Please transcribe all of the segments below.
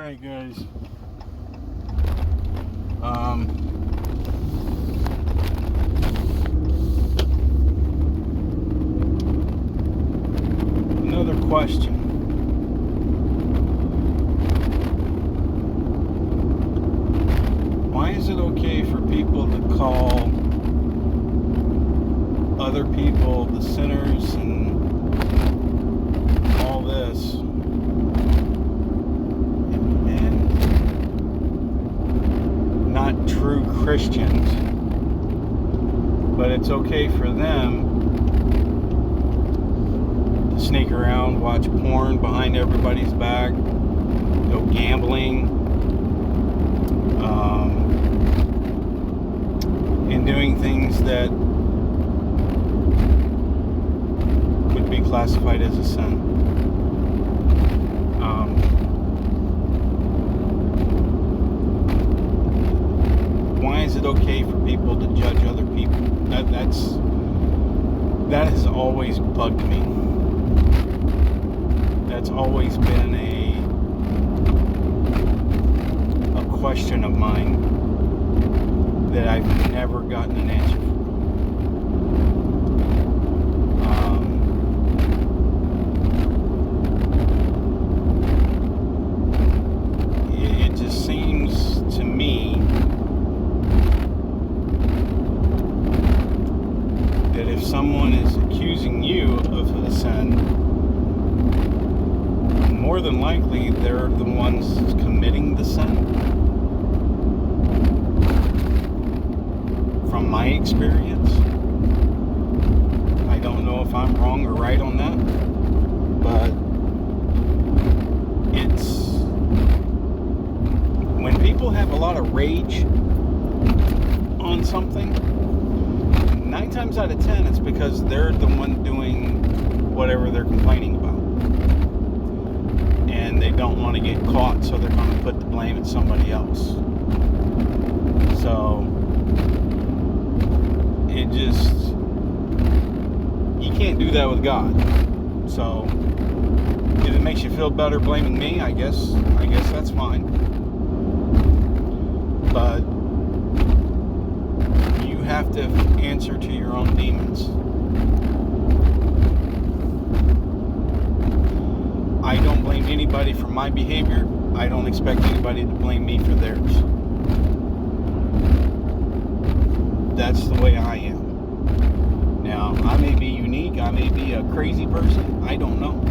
Alright guys, another question. Why is it okay for people to call other people the sinners and all this, and not true Christians, but it's okay for them to sneak around, watch porn behind everybody's back, go gambling, and doing things that would be classified as a sin. Why is it okay for people to judge other people? That has always bugged me. That's always been a question of mine that I've never gotten an answer for. It just seems to me that if someone is accusing you of a sin, more than likely they're the ones committing the sin. From my experience, I don't know if I'm wrong or right on that, but it's when people have a lot of rage on something, 9 times out of 10 it's because they're the one doing whatever they're complaining about, and they don't want to get caught, so they're going to put the blame at somebody else. So it just, you can't do that with God. So if it makes you feel better blaming me, I guess that's fine. But you have to answer to your own demons. I don't blame anybody for my behavior. I don't expect anybody to blame me for theirs. That's the way I am. Now, I may be unique, I may be a crazy person, I don't know.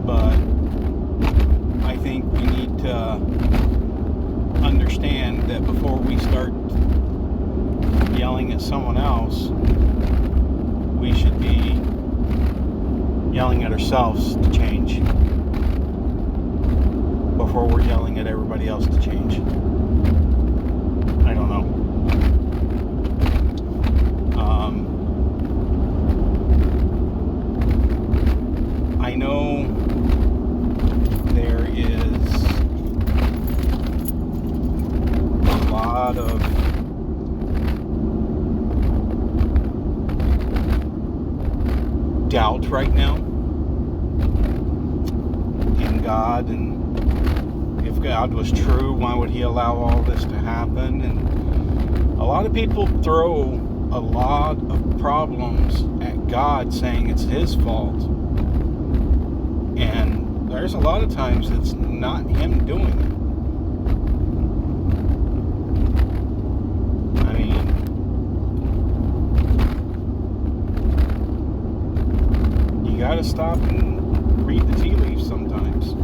But I think we need to understand that before we start yelling at someone else, we should be yelling at ourselves to change before we're yelling at everybody else to change. I don't know. I know there is a lot of doubt right now in God, and if God was true, why would He allow all this to happen? And a lot of people throw a lot of problems at God, saying it's His fault. And there's a lot of times it's not Him doing it. I mean, you gotta stop and read the tea leaves sometimes.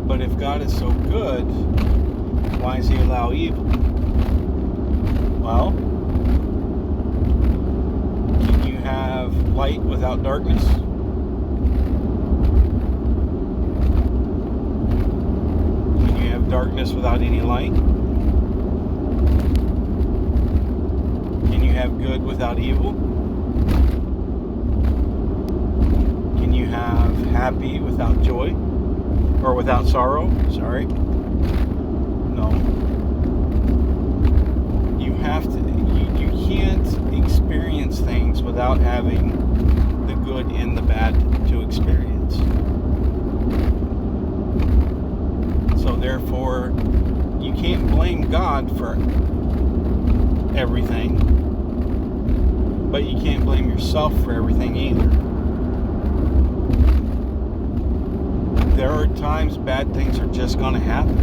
But if God is so good, why does He allow evil? Well, can you have light without darkness? Can you have darkness without any light? Can you have good without evil? Can you have happy without joy? Or without sorrow? Sorry. No. having the good and the bad to experience. So therefore, you can't blame God for everything, but you can't blame yourself for everything either. There are times bad things are just going to happen.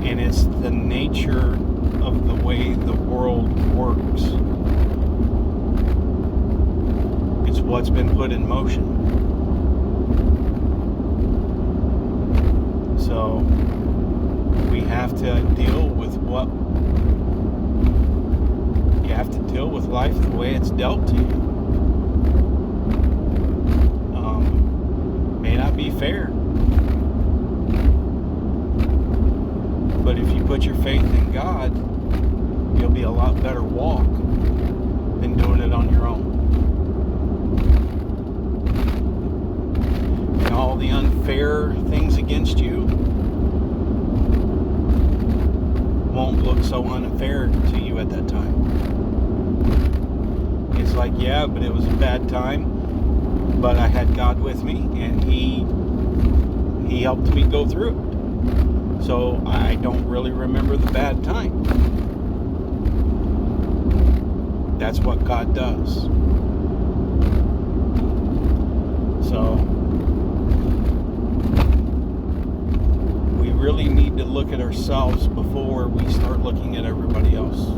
And it's the nature of the way the world works. It's what's been put in motion. So we have to deal with what you have to deal with life the way it's dealt to you. May not be fair, but if you put your faith in God, you'll be a lot better walk than doing it on your own. And all the unfair things against you won't look so unfair to you at that time. It's like, yeah, but it was a bad time, but I had God with me, and He helped me go through it. So I don't really remember the bad time. That's what God does. So we really need to look at ourselves before we start looking at everybody else.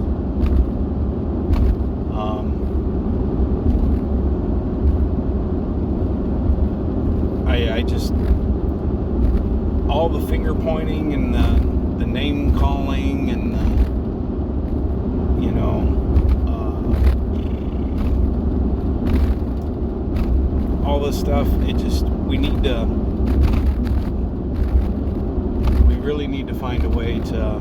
I just, all the finger pointing and the name calling and all this stuff, we really need to find a way to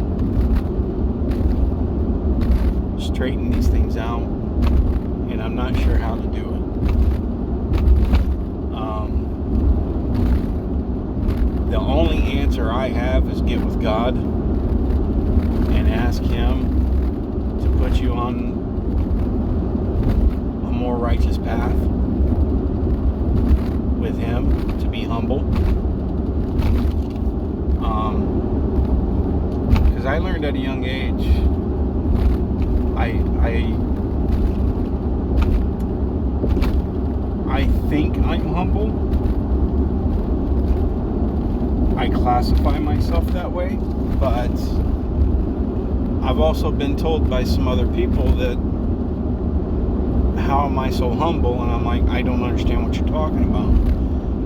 straighten these things out, and I'm not sure how to do it. The only answer I have is get with God and ask Him to put you on a more righteous path with Him, to be humble. Because I learned at a young age, I think I'm humble. I classify myself that way, but I've also been told by some other people that, how am I so humble? And I'm like, I don't understand what you're talking about,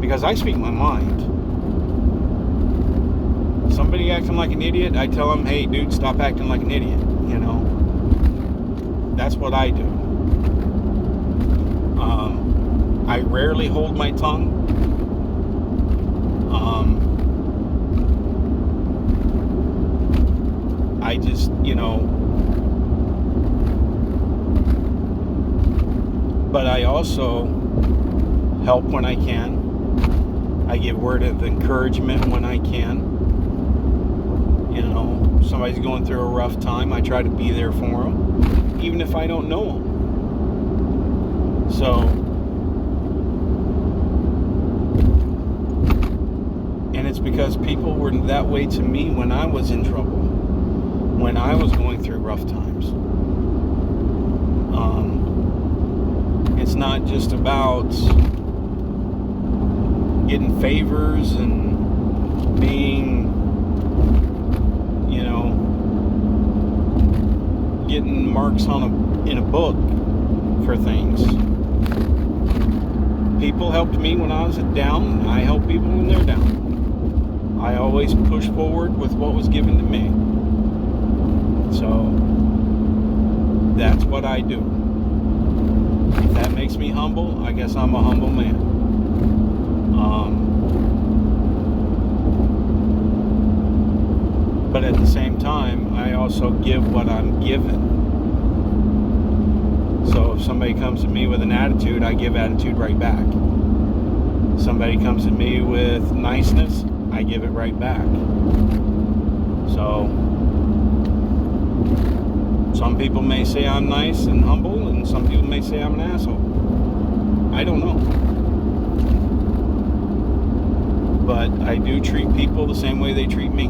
because I speak my mind. Somebody acting like an idiot, I tell them, hey dude, stop acting like an idiot. That's what I do. I rarely hold my tongue. I just, but I also help when I can. I give word of encouragement when I can. Somebody's going througit a rough time, I try to be there for them, even if I don't know them. So, and it's because people were that way to me when I was in trouble, when I was going through rough times. It's not just about getting favors and being, getting marks in a book for things. People helped me when I was down. I help people when they're down. I always push forward with what was given to me. So that's what I do. If that makes me humble, I guess I'm a humble man. But at the same time, I also give what I'm given. So if somebody comes to me with an attitude, I give attitude right back. Somebody comes to me with niceness, I give it right back. So Some people may say I'm nice and humble, and some people may say I'm an asshole. I don't know. But I do treat people the same way they treat me.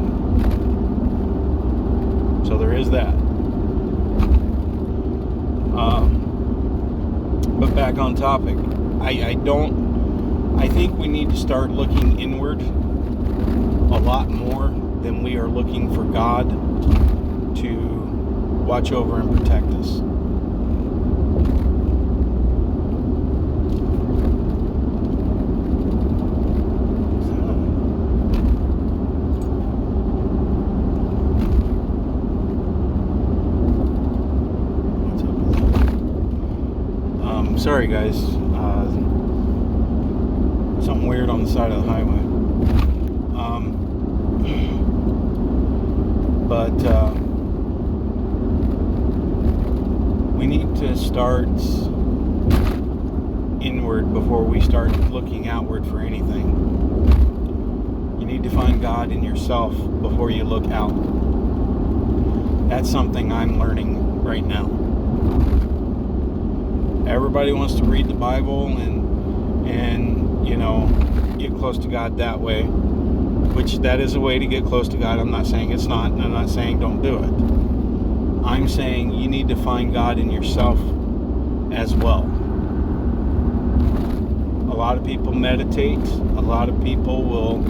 So there is that. But back on topic, I think we need to start looking inward a lot more than we are looking for God to watch over and protect us. Sorry guys, something weird on the side of the highway. But we need to start inward before we start looking outward for anything. You need to find God in yourself before you look out. That's something I'm learning right now. Everybody wants to read the Bible and get close to God that way, which that is a way to get close to God. I'm not saying it's not, and I'm not saying don't do it. I'm saying you need to find God in yourself as well. A lot of people meditate. A lot of people will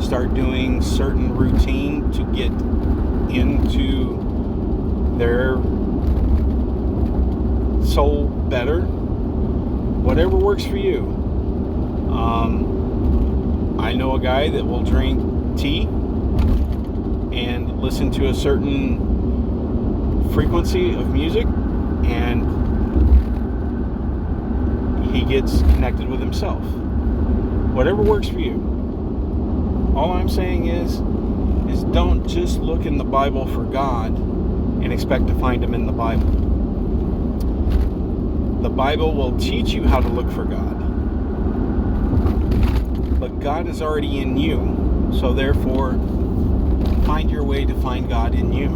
start doing certain routine to get into their soul better. Whatever works for you. I know a guy that will drink tea and listen to a certain frequency of music, and he gets connected with himself. Whatever works for you. All I'm saying is don't just look in the Bible for God and expect to find him in the Bible. The Bible will teach you how to look for God. But God is already in you. So therefore, find your way to find God in you.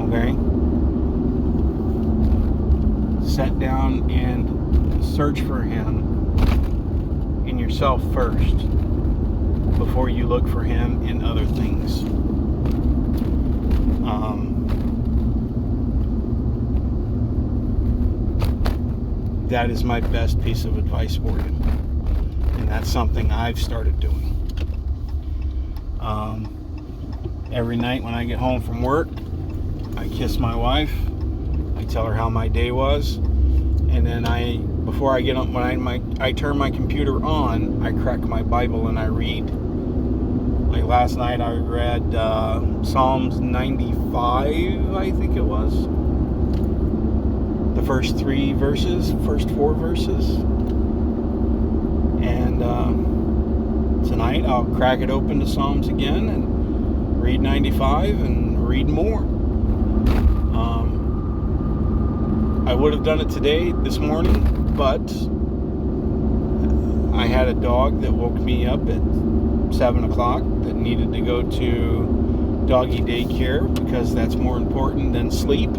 Okay? Sit down and search for him in yourself first before you look for him in other things. That is my best piece of advice for you. And that's something I've started doing. Every night when I get home from work, I kiss my wife. I tell her how my day was. And then before I get on, I turn my computer on, I crack my Bible and I read. Like last night I read Psalms 95, I think it was. The first 4 verses. And tonight I'll crack it open to Psalms again and read 95 and read more. I would have done it this morning, but I had a dog that woke me up at 7 o'clock that needed to go to doggy daycare because that's more important than sleep.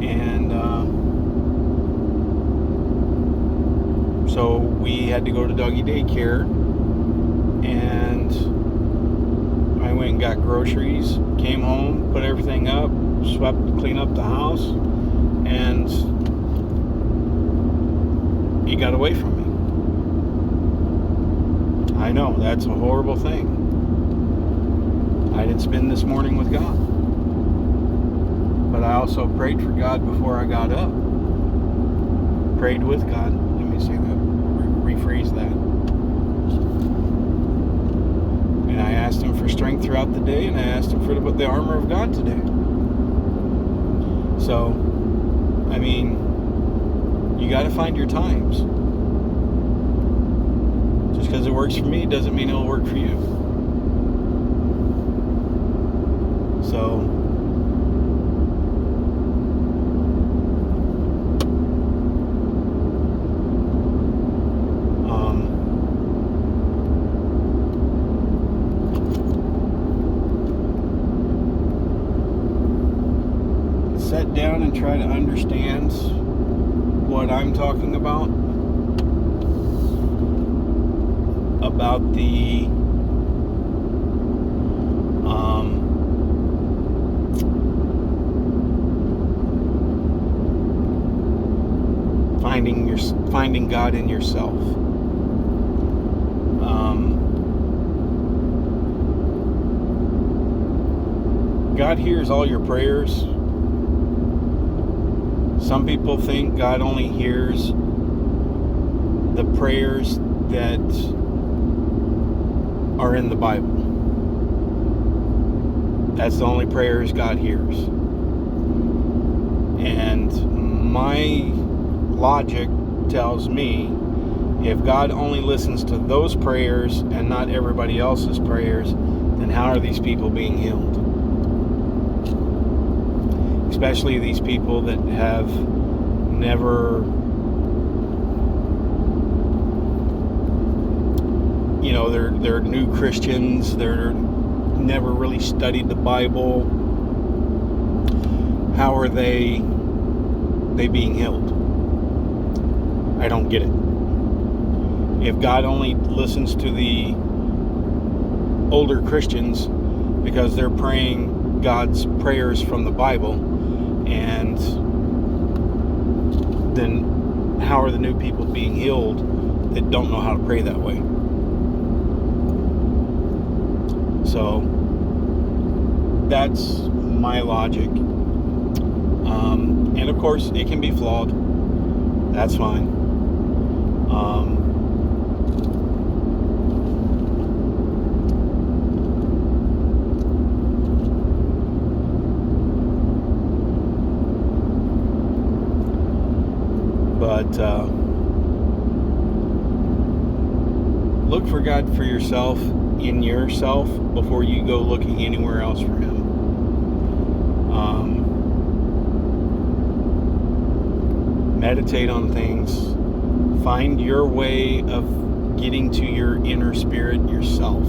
And so we had to go to doggy daycare, and I went and got groceries, came home, put everything up, cleaned up the house, and he got away from me. I know, that's a horrible thing. I didn't spend this morning with God. But I also prayed for God before I got up. Prayed with God. Let me say that. Rephrase that. And I asked him for strength throughout the day, and I asked him for the armor of God today. So, I mean, you got to find your times. Just because it works for me doesn't mean it'll work for you. So, and try to understand what I'm talking about the finding God in yourself. God hears all your prayers. Some people think God only hears the prayers that are in the Bible. That's the only prayers God hears. And my logic tells me, if God only listens to those prayers and not everybody else's prayers, then how are these people being healed? Especially these people that have never, they're new Christians, they're never really studied the Bible. How are they being healed? I don't get it. If God only listens to the older Christians because they're praying God's prayers from the Bible, and then how are the new people being healed that don't know how to pray that way? So that's my logic. And of course, it can be flawed. That's fine. But look for God for yourself, in yourself, before you go looking anywhere else for Him. Meditate on things. Find your way of getting to your inner spirit yourself.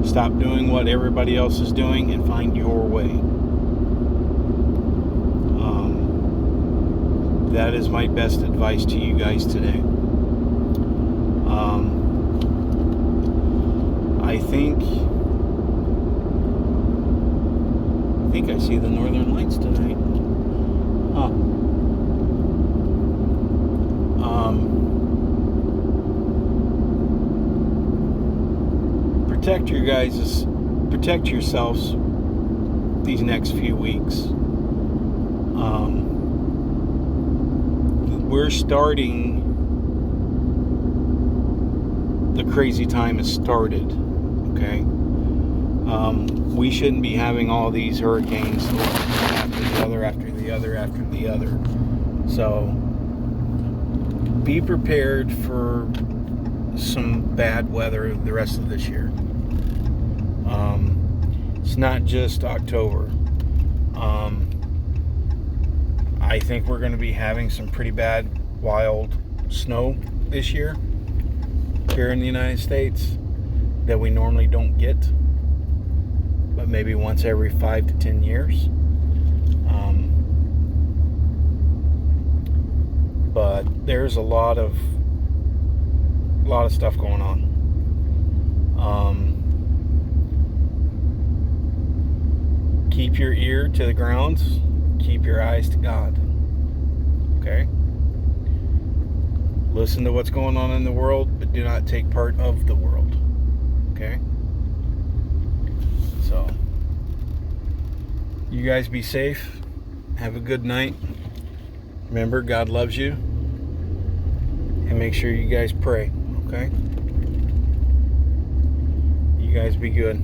Stop doing what everybody else is doing and find your way. That is my best advice to you guys today. I think I see the northern lights tonight. Protect yourselves these next few weeks. We're starting, the crazy time has started, okay? We shouldn't be having all these hurricanes after the other. So be prepared for some bad weather the rest of this year. It's not just October. I think we're going to be having some pretty bad wild snow this year here in the United States that we normally don't get, but maybe once every 5 to 10 years. But there's a lot of stuff going on. Keep your ear to the ground. Keep your eyes to God. Okay? Listen to what's going on in the world, but do not take part of the world. Okay? So, you guys be safe. Have a good night. Remember, God loves you. And make sure you guys pray. Okay? You guys be good.